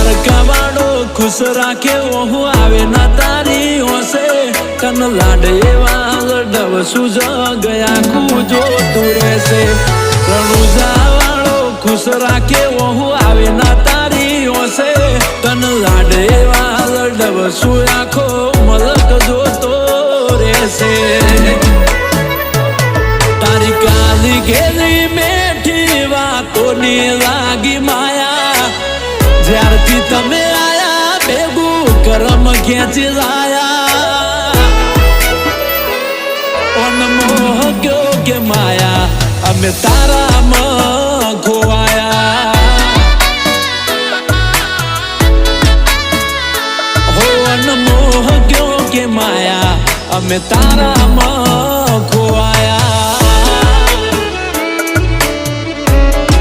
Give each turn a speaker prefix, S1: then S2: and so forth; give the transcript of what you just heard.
S1: દ્વારકાવાળો ખુશ રાખે ઓહુ આવે ના તારી હોશે તન લાડ એવા લડવ સુજ ગયા કુજો તું રહેશે રણુજાવાળો ખુશ રાખે ઓહુ આવે ના તારી હોશે તન લાડ એવા લડવ સુ આખો મલક જોતો રહેશે તારી કાલી ઘેરી મેઠી વાતોની લાગી માયા જ્યારથી તમે આયા ભેગું કરમ ખેંચી લાયા અનમોહ ગયો કે માયા અમે તારા